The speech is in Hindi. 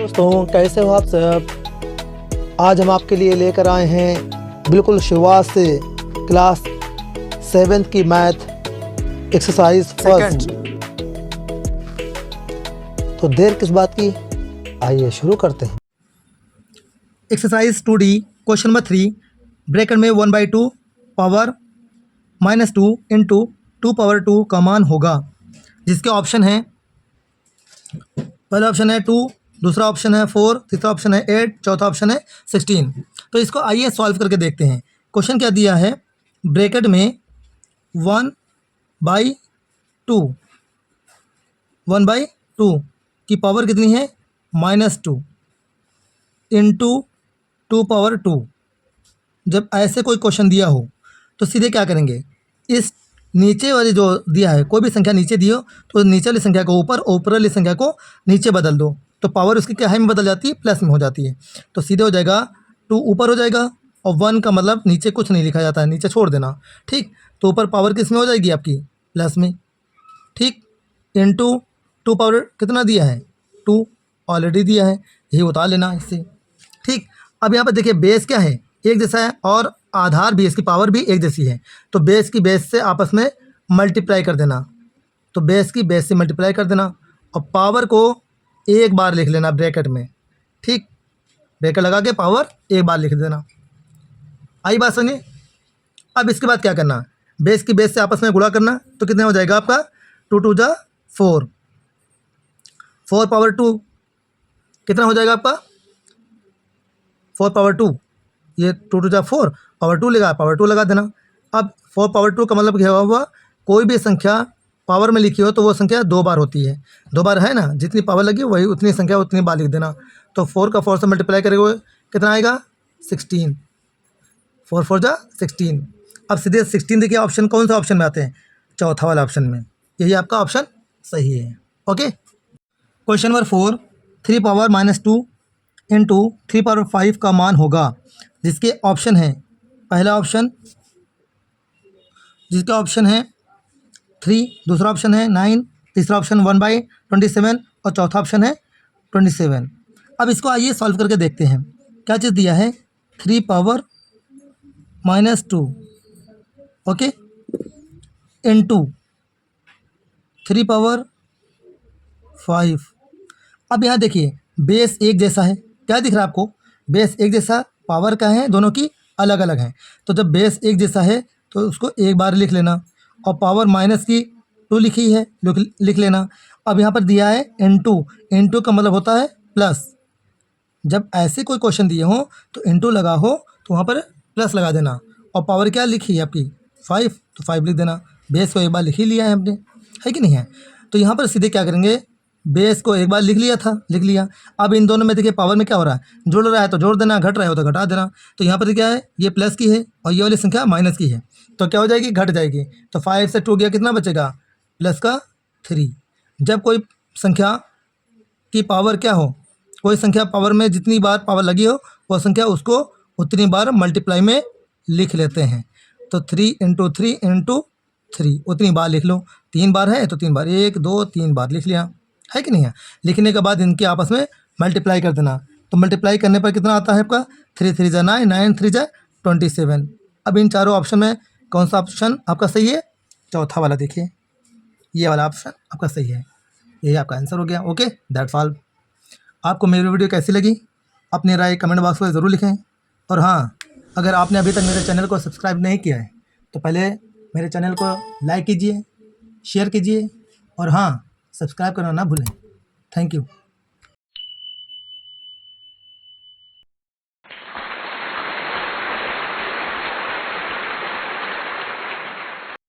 दोस्तों, कैसे हो आप सब। आज हम आपके लिए लेकर आए हैं बिल्कुल शुरुआत से क्लास 7th की मैथ एक्सरसाइज फर्स्ट। तो देर किस बात की, आइए शुरू करते हैं। Exercise 2D question number 3 bracket में 1/2 पावर -2 इंटू 2 पावर 2 का मान होगा, जिसके ऑप्शन है, पहला ऑप्शन है 2, दूसरा ऑप्शन है 4, तीसरा ऑप्शन है 8, चौथा ऑप्शन है 16। तो इसको आइए सॉल्व करके देखते हैं। क्वेश्चन क्या दिया है, ब्रैकेट में 1/2 की पावर कितनी है -2 इंटू 2 पावर 2। जब ऐसे कोई क्वेश्चन दिया हो तो सीधे क्या करेंगे, इस नीचे वाली जो दिया है, कोई भी संख्या नीचे दी हो तो नीचे वाली संख्या को ऊपर, ऊपर वाली संख्या को नीचे बदल दो, तो पावर उसकी क्या है में बदल जाती है, प्लस में हो जाती है। तो सीधे हो जाएगा 2 ऊपर हो जाएगा और 1 का मतलब नीचे कुछ नहीं लिखा जाता है, नीचे छोड़ देना। ठीक, तो ऊपर पावर किस में हो जाएगी आपकी, प्लस में। ठीक, इंटू 2 पावर कितना दिया है, 2 ऑलरेडी दिया है, यही उतार लेना इससे। ठीक, अब यहाँ पर देखिए बेस क्या है, एक जैसा है और आधार भी, इसकी पावर भी एक जैसी है, तो बेस की बेस से आपस में मल्टीप्लाई कर देना। तो बेस की बेस से मल्टीप्लाई कर देना और पावर को एक बार लिख लेना ब्रैकेट में। ठीक, ब्रैकेट लगा के पावर एक बार लिख देना। आई बात समझिए। अब इसके बाद क्या करना, बेस की बेस से आपस में गुणा करना, तो कितने हो जाएगा आपका 2 2 जा 4, 4 पावर 2 कितना हो जाएगा आपका 4 पावर 2, ये 2 2 जा 4, पावर 2 लगा, पावर 2 लगा देना। अब 4 पावर 2 का मतलब क्या हुआ, कोई भी संख्या पावर में लिखी हो तो वो संख्या 2 बार होती है, 2 बार है ना, जितनी पावर लगी वही उतनी संख्या उतनी बार लिख देना। तो 4 का 4 से मल्टीप्लाई करेंगे कितना आएगा 16, 4 4 जा 16। अब सीधे 16 देखिए ऑप्शन कौन सा ऑप्शन में आते हैं, चौथा वाला ऑप्शन में, यही आपका ऑप्शन सही है। Okay, question number 4 3 power -2 into 3 power 5 का मान होगा, जिसके ऑप्शन है, पहला ऑप्शन जिसका ऑप्शन है 3, दूसरा ऑप्शन है 9, तीसरा ऑप्शन 1/27 और चौथा ऑप्शन है 27। अब इसको आइए सॉल्व करके देखते हैं। क्या चीज़ दिया है, 3 पावर -2 ओके इंटू 3 पावर 5। अब यहाँ देखिए बेस एक जैसा है, क्या दिख रहा है आपको, बेस एक जैसा, पावर क्या है दोनों की अलग अलग है। तो जब बेस एक जैसा है तो उसको एक बार लिख लेना, और पावर माइनस की 2 लिखी है, लिख लेना। अब यहाँ पर दिया है इंटू का मतलब होता है प्लस। जब ऐसे कोई क्वेश्चन दिए हो तो इंटू लगा हो तो वहाँ पर प्लस लगा देना, और पावर क्या लिखी है आपकी 5, तो 5 लिख देना। बेस को एक बार लिख ही लिया है हमने, है कि नहीं है। तो यहाँ पर सीधे क्या करेंगे, बेस को एक बार लिख लिया। अब इन दोनों में देखिए पावर में क्या हो रहा है, जुड़ रहा है तो जोड़ देना, घट रहा है तो घटा देना। तो यहाँ पर क्या है, ये प्लस की है और ये वाली संख्या माइनस की है, तो क्या हो जाएगी, घट जाएगी। तो 5 से 2 गया, कितना बचेगा, प्लस का 3। जब कोई संख्या की पावर क्या हो, कोई संख्या पावर में जितनी बार पावर लगी हो वो संख्या उसको उतनी बार मल्टीप्लाई में लिख लेते हैं। तो 3 इंटू 3 इंटू 3 उतनी बार लिख लो, 3 बार है तो 3 बार, 1 2 3 बार लिख लिया, है कि नहीं है। लिखने के बाद इनके आपस में मल्टीप्लाई कर देना, तो मल्टीप्लाई करने पर कितना आता है आपका 3 3 जा 9, 9 3 जा 27। अब इन चारों ऑप्शन में कौन सा ऑप्शन आपका सही है, चौथा वाला, देखिए ये वाला ऑप्शन आपका सही है, यही आपका आंसर हो गया। Okay, that's all. आपको मेरी वीडियो कैसी लगी, अपनी राय कमेंट बॉक्स में ज़रूर लिखें। और हाँ, अगर आपने अभी तक मेरे चैनल को सब्सक्राइब नहीं किया है तो पहले मेरे चैनल को लाइक कीजिए, शेयर कीजिए, और हाँ, सब्सक्राइब करना ना भूलें। Thank you.